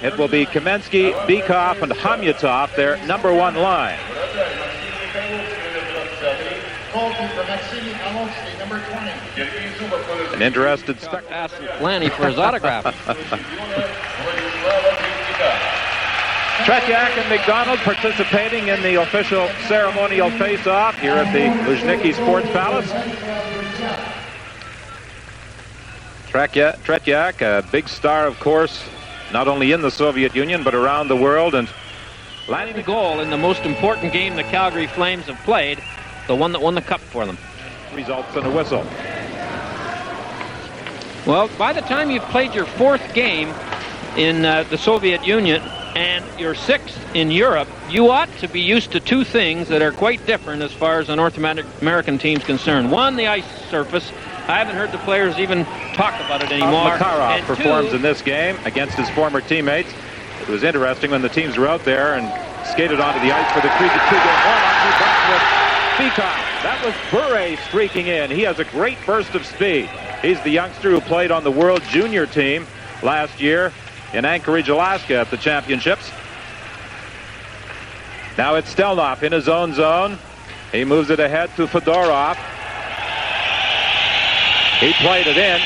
it will be Kamensky, Bykov, and Hamyatov, their number 1 line. An interested spectator. Asked Lanny for his autograph. Tretiak and McDonald participating in the official ceremonial face-off here at the Luzhniki Sports Palace. Tretiak, a big star, of course, not only in the Soviet Union, but around the world. And landing the goal in the most important game the Calgary Flames have played, the one that won the cup for them. Results in a whistle. Well, by the time you've played your 4th game in the Soviet Union and your 6th in Europe, you ought to be used to 2 things that are quite different as far as the North American team's concerned. One, the ice surface. I haven't heard the players even talk about it anymore. Makarov performs in this game against his former teammates. It was interesting when the teams were out there and skated onto the ice for the 3-2 game. That was Bure streaking in. He has a great burst of speed. He's the youngster who played on the World Junior team last year in Anchorage, Alaska at the championships. Now it's Stelnov in his own zone. He moves it ahead to Fedorov. He played it in.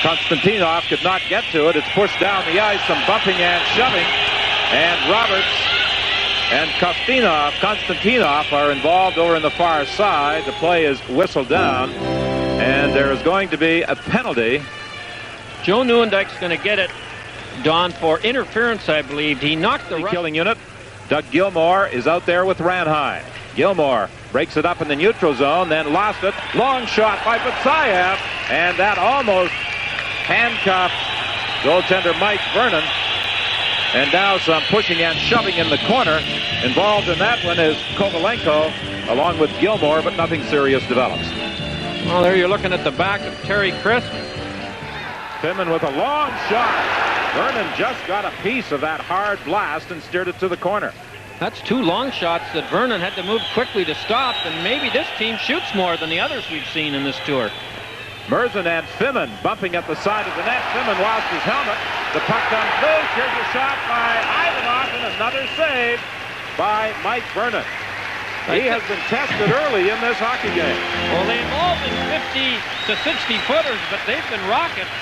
Konstantinov could not get to it. It's pushed down the ice, some bumping and shoving. And Roberts and Konstantinov are involved over in the far side. The play is whistled down. And there is going to be a penalty. Joe Nieuwendyke's going to get it, Don, for interference, I believe. He knocked the killing unit. Doug Gilmour is out there with Ranheim. Gilmour breaks it up in the neutral zone, then lost it. Long shot by Batsayev, and that almost handcuffed goaltender Mike Vernon. And now some pushing and shoving in the corner. Involved in that one is Kovalenko, along with Gilmour, but nothing serious develops. Well, there you're looking at the back of Terry Crisp. Timman with a long shot. Vernon just got a piece of that hard blast and steered it to the corner. That's 2 long shots that Vernon had to move quickly to stop, and maybe this team shoots more than the others we've seen in this tour. Merzen and Fiman bumping at the side of the net. Fiman lost his helmet. The puck comes loose. Here's a shot by Ivanov, and another save by Mike Vernon. He has been tested early in this hockey game. Well, they've all been 50 to 60 footers, but they've been rockets.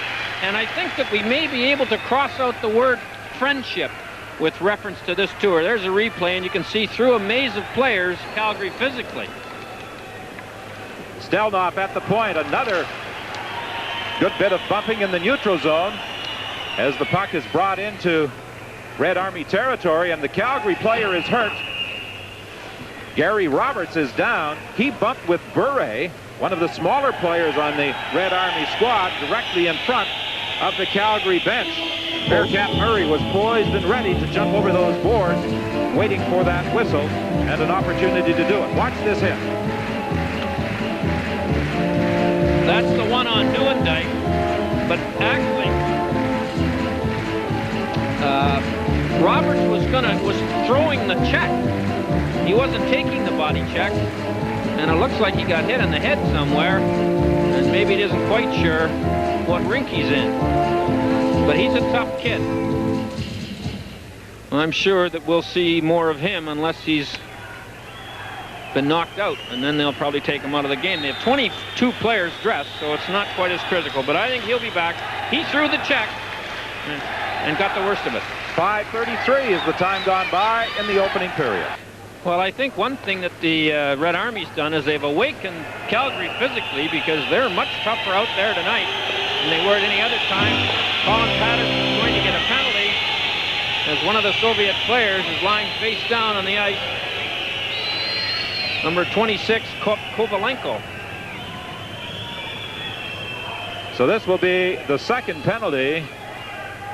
And I think that we may be able to cross out the word friendship with reference to this tour. There's a replay, and you can see through a maze of players, Calgary physically. Stelnov at the point. Another good bit of bumping in the neutral zone as the puck is brought into Red Army territory, and the Calgary player is hurt. Gary Roberts is down. He bumped with Bure, one of the smaller players on the Red Army squad, directly in front of the Calgary bench. Bearcat Murray was poised and ready to jump over those boards, waiting for that whistle and an opportunity to do it. Watch this hit. That's the one on Nieuwendyke, but actually Roberts was throwing the check. He wasn't taking the body check, and it looks like he got hit in the head somewhere, and maybe he isn't quite sure what rink he's in. But he's a tough kid. I'm sure that we'll see more of him unless he's been knocked out, and then they'll probably take him out of the game. They have 22 players dressed, so it's not quite as critical, but I think he'll be back. He threw the check and got the worst of it. 5:33 is the time gone by in the opening period. Well, I think one thing that the Red Army's done is they've awakened Calgary physically, because they're much tougher out there tonight than they were at any other time. Colin Patterson is going to get a penalty as one of the Soviet players is lying face down on the ice. Number 26, Kovalenko. So this will be the second penalty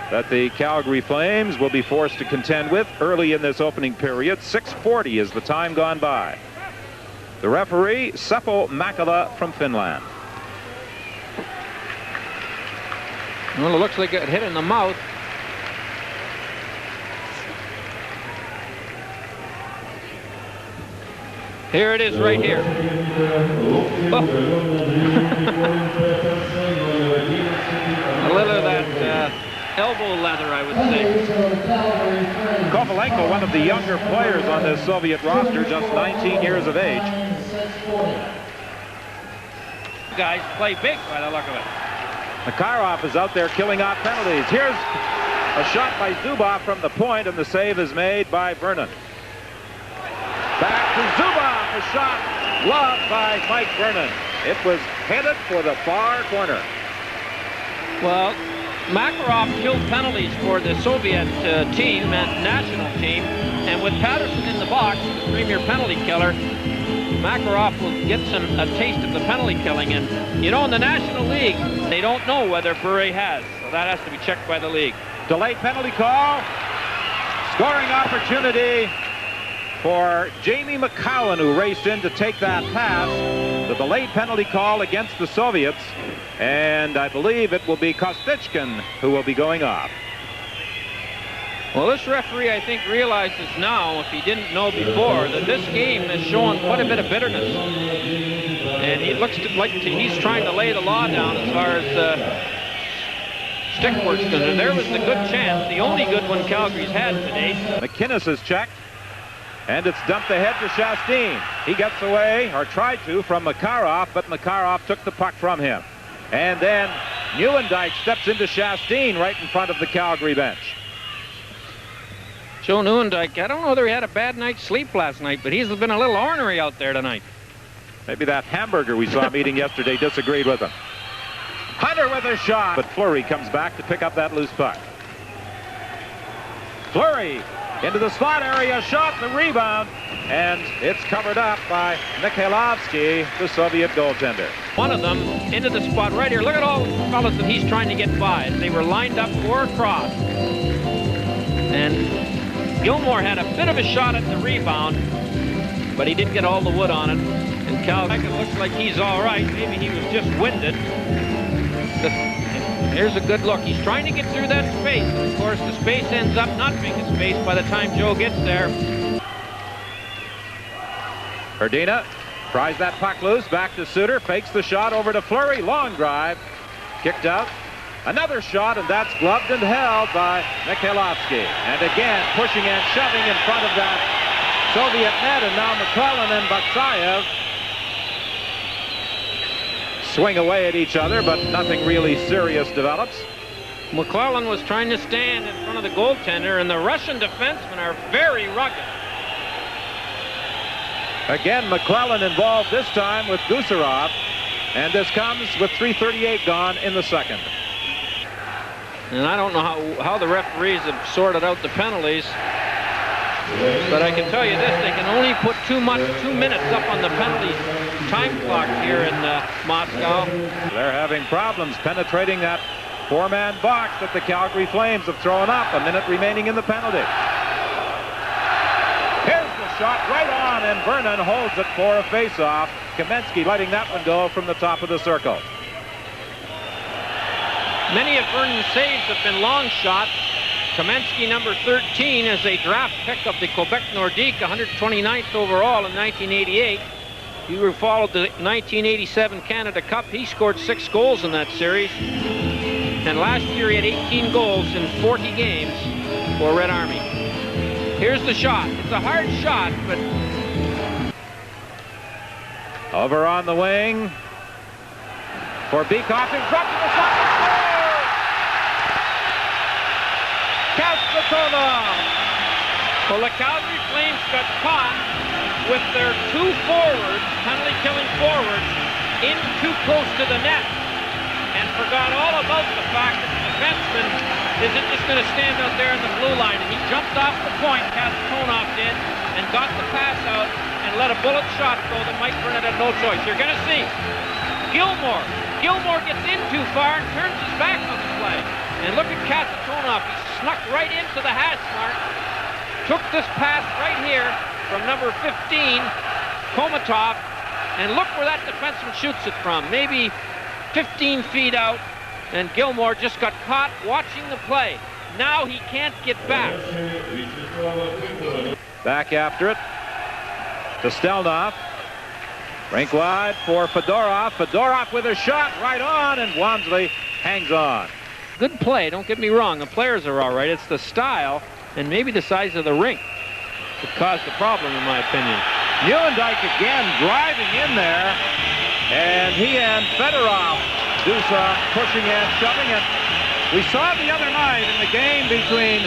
that the Calgary Flames will be forced to contend with early in this opening period. 6:40 is the time gone by. The referee, Seppo Makala from Finland. Well, it looks like it got hit in the mouth. Here it is right here. Oh. A little of that elbow leather, I would say. Kovalenko, one of the younger players on this Soviet roster, just 19 years of age. Guys play big by the look of it. Makarov is out there killing off penalties. Here's a shot by Zubov from the point, and the save is made by Vernon. Back to Zubov, a shot loved by Mike Vernon. It was headed for the far corner. Well, Makarov killed penalties for the Soviet team and national team, and with Patterson in the box, the premier penalty killer, Makarov will get a taste of the penalty killing. And you know, in the National League, they don't know whether Bure has, so that has to be checked by the league. Delayed penalty call. Scoring opportunity for Jamie McCowan, who raced in to take that pass. The delayed penalty call against the Soviets, and I believe it will be Kostychkin who will be going off. Well, this referee, I think, realizes now, if he didn't know before, that this game is showing quite a bit of bitterness. And he looks like he's trying to lay the law down as far as stick work's concerned. There was the good chance, the only good one Calgary's had today. McInnes is checked, and it's dumped ahead to Chastain. He gets away, or tried to, from Makarov, but Makarov took the puck from him. And then Nieuwendyk steps into Chastain right in front of the Calgary bench. Joe Nieuwendyk, I don't know whether he had a bad night's sleep last night, but he's been a little ornery out there tonight. Maybe that hamburger we saw him eating yesterday disagreed with him. Hunter with a shot, but Fleury comes back to pick up that loose puck. Fleury into the slot area, shot, the rebound, and it's covered up by Mikhailovsky, the Soviet goaltender. One of them into the spot right here. Look at all the fellas that he's trying to get by. They were lined up 4 across. And Gilmore had a bit of a shot at the rebound, but he didn't get all the wood on it. And Calgary, it looks like he's all right. Maybe he was just winded. Here's a good look. He's trying to get through that space. Of course, the space ends up not being a space by the time Joe gets there. Hrdina pries that puck loose, back to Suter, fakes the shot over to Fleury, long drive, kicked out. Another shot, and that's gloved and held by Mikhailovsky. And again, pushing and shoving in front of that Soviet net, and now McClellan and Batsayev swing away at each other, but nothing really serious develops. McClellan was trying to stand in front of the goaltender, and the Russian defensemen are very rugged. Again, McClellan involved this time with Gusarov, and this comes with 3:38 gone in the second. And I don't know how the referees have sorted out the penalties, but I can tell you this, they can only put 2 minutes up on the penalty time clock here in Moscow. They're having problems penetrating that 4-man box that the Calgary Flames have thrown up. A minute remaining in the penalty. Here's the shot right on, and Vernon holds it for a face-off. Kamensky letting that one go from the top of the circle. Many of Vernon's saves have been long shots. Kamensky, number 13, is a draft pick of the Quebec Nordique, 129th overall in 1988. He followed the 1987 Canada Cup. He scored 6 goals in that series. And last year he had 18 goals in 40 games for Red Army. Here's the shot. It's a hard shot, but... Over on the wing for Beekoff in front of the shot. Well, the Calgary Flames got caught with their 2 forwards, penalty-killing forwards, in too close to the net, and forgot all about the fact that the defenseman isn't just going to stand out there in the blue line. And he jumped off the point, Kasatonov did, and got the pass out and let a bullet shot go that Mike Vernon had no choice. You're going to see Gilmore. Gilmore gets in too far and turns his back on the play. And look at Kasatonov. He snuck right into the hash mark. Took this pass right here from number 15, Komatov. And look where that defenseman shoots it from. Maybe 15 feet out. And Gilmore just got caught watching the play. Now he can't get back. Back after it to Stelnov. Rink wide for Fedorov. Fedorov with a shot right on, and Wamsley hangs on. good play, don't get me wrong. The players are all right. It's the style and maybe the size of the rink that caused the problem, in my opinion. Nieuwendyk again driving in there, and he and Fedorov do some pushing and shoving. And we saw the other night in the game between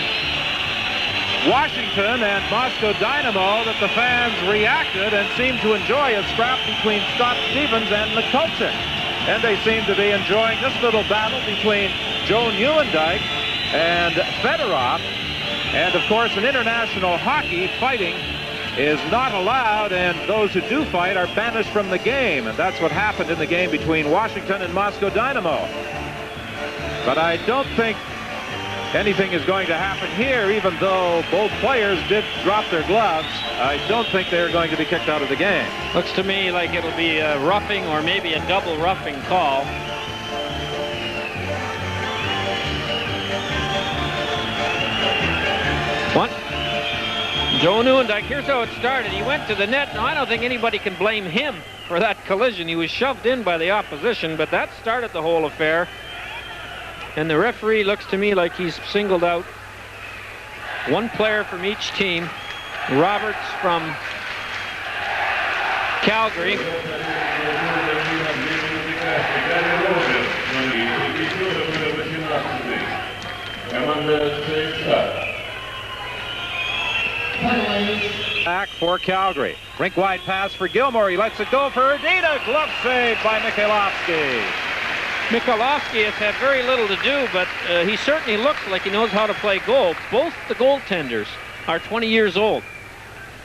Washington and Moscow Dynamo that the fans reacted and seemed to enjoy a scrap between Scott Stevens and McCulloch. And they seem to be enjoying this little battle between Joe Nieuwendyk and Fedorov. And of course, in international hockey, fighting is not allowed, and those who do fight are banished from the game. And that's what happened in the game between Washington and Moscow Dynamo. But I don't think anything is going to happen here, even though both players did drop their gloves. I don't think they're going to be kicked out of the game. Looks to me like it'll be a roughing or maybe a double roughing call. What? Joe Nieuwendyk, here's how it started. He went to the net. Now, I don't think anybody can blame him for that collision. He was shoved in by the opposition, but that started the whole affair. And the referee looks to me like he's singled out one player from each team. Roberts from Calgary. Back for Calgary. Rink-wide pass for Gilmore. He lets it go for Erdina. Glove save by Mikhailovsky. Mikhailovsky has had very little to do, but he certainly looks like he knows how to play goal. Both the goaltenders are 20 years old.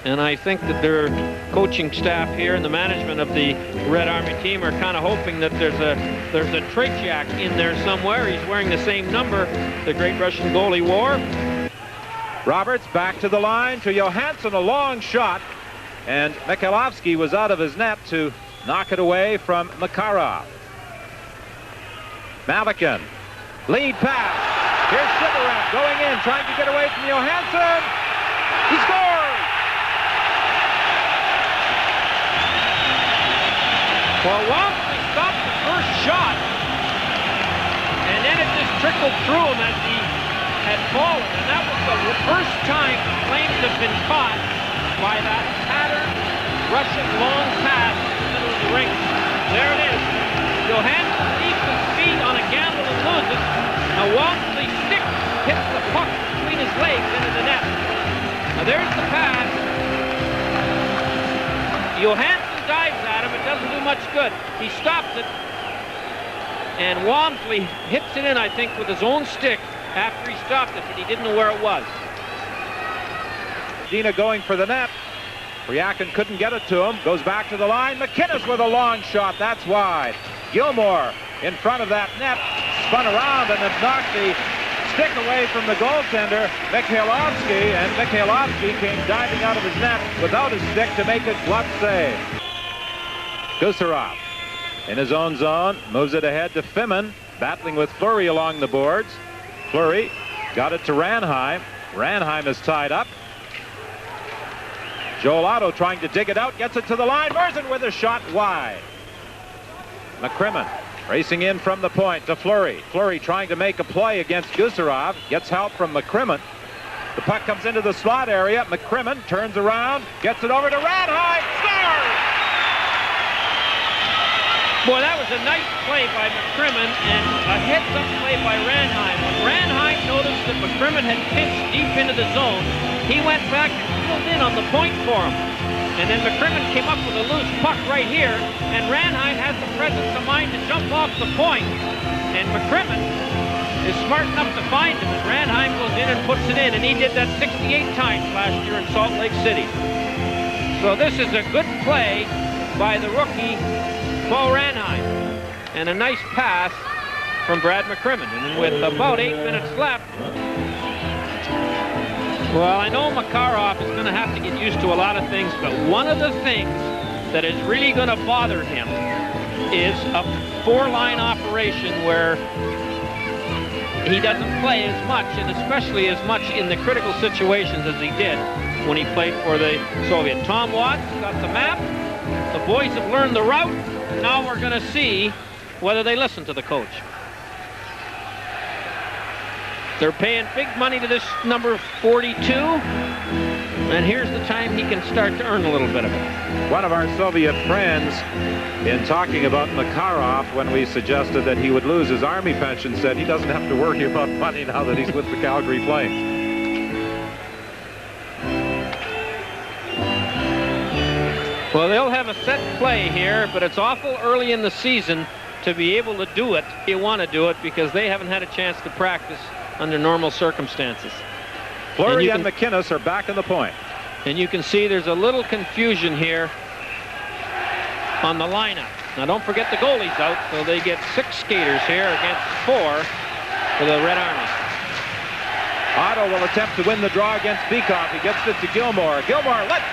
And I think that their coaching staff here and the management of the Red Army team are kind of hoping that there's a Tretiak in there somewhere. He's wearing the same number the great Russian goalie wore. Roberts back to the line to Johansson, a long shot. And Mikhailovsky was out of his net to knock it away from Makarov. Malikin, lead pass. Here's Sibirek going in, trying to get away from Johansson. He scores! Well, Walmsley stopped the first shot, and then it just trickled through him as he had fallen. And that was the first time the Flames have been caught by that patterned Russian long pass in the middle of the rink. There it is. Johansson leaves his feet on a gamble and loses. Now Walmsley's stick hits the puck between his legs into the net. Now there's the pass. Johansson dives at him. It doesn't do much good. He stops it. And Walmsley hits it in, I think, with his own stick after he stopped it, but he didn't know where it was. Dina going for the net. Ryakin couldn't get it to him. Goes back to the line. McInnes with a long shot. That's wide. Gilmore in front of that net. Spun around and then knocked the stick away from the goaltender, Mikhailovsky. And Mikhailovsky came diving out of his net without his stick to make a glove save. Gusarov in his own zone. Moves it ahead to Fimin. Battling with Fleury along the boards. Fleury got it to Ranheim. Ranheim is tied up. Joel Otto trying to dig it out, gets it to the line. Merzen with a shot wide. McCrimmon racing in from the point to Fleury. Fleury trying to make a play against Gusarov. Gets help from McCrimmon. The puck comes into the slot area. McCrimmon turns around, gets it over to Ranheim. Scores! Boy, that was a nice play by McCrimmon and a heads-up play by Ranheim. When Ranheim noticed that McCrimmon had pinched deep into the zone, he went back and filled in on the point for him. And then McCrimmon came up with a loose puck right here, and Ranheim has the presence of mind to jump off the point. And McCrimmon is smart enough to find him, and Ranheim goes in and puts it in, and he did that 68 times last year in Salt Lake City. So this is a good play by the rookie, Bo Ranheim, and a nice pass from Brad McCrimmon. And with about 8 minutes left, well, I know Makarov is going to have to get used to a lot of things, but one of the things that is really going to bother him is a four-line operation where he doesn't play as much, and especially as much in the critical situations as he did when he played for the Soviet. Tom Watts got the map. The boys have learned the route. Now we're going to see whether they listen to the coach. They're paying big money to this number 42. And here's the time he can start to earn a little bit of it. One of our Soviet friends, in talking about Makarov, when we suggested that he would lose his Army pension, said he doesn't have to worry about money now that he's with the Calgary Flames. Well, they'll have a set play here, but it's awful early in the season to be able to do it. You want to do it because they haven't had a chance to practice under normal circumstances. Fleury and McInnes are back in the point. And you can see there's a little confusion here on the lineup. Now, don't forget the goalie's out, so they get 6 skaters here against 4 for the Red Army. Otto will attempt to win the draw against Beekoff. He gets it to Gilmore. Gilmore lets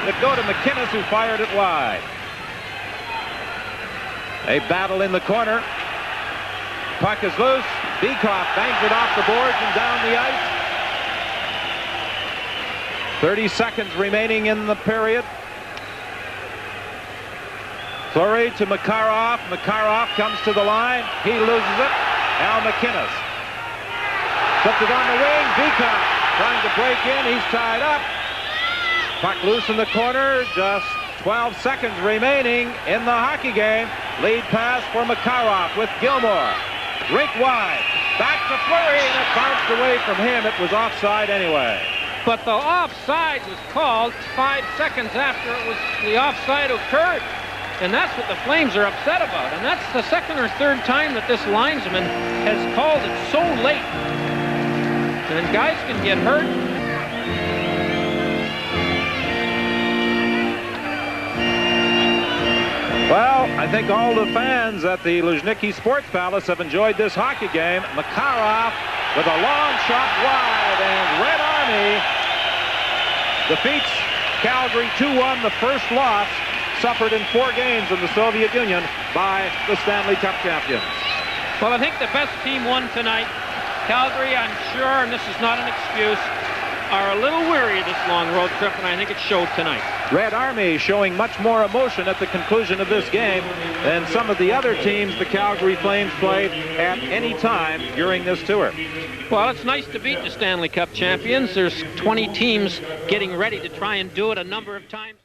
it go to McInnes, who fired it wide. A battle in the corner. Puck is loose. Beekoff bangs it off the boards and down the ice. 30 seconds remaining in the period. Fleury to Makarov. Makarov comes to the line. He loses it. Al McInnes flipped it on the wing. Beekoff trying to break in. He's tied up. Puck loose in the corner. Just 12 seconds remaining in the hockey game. Lead pass for Makarov with Gilmore. Rink wide. Back to Fleury, and it bounced away from him. It was offside anyway. But the offside was called 5 seconds after the offside occurred. And that's what the Flames are upset about. And that's the second or third time that this linesman has called it so late. And guys can get hurt. Well, I think all the fans at the Luzhniki Sports Palace have enjoyed this hockey game. Makarov with a long shot wide, and Red Army defeats Calgary 2-1, the first loss suffered in 4 games in the Soviet Union by the Stanley Cup champions. Well, I think the best team won tonight. Calgary, I'm sure, and this is not an excuse, are a little weary of this long road trip, and I think it showed tonight. Red Army showing much more emotion at the conclusion of this game than some of the other teams the Calgary Flames played at any time during this tour. Well, it's nice to beat the Stanley Cup champions. There's 20 teams getting ready to try and do it a number of times.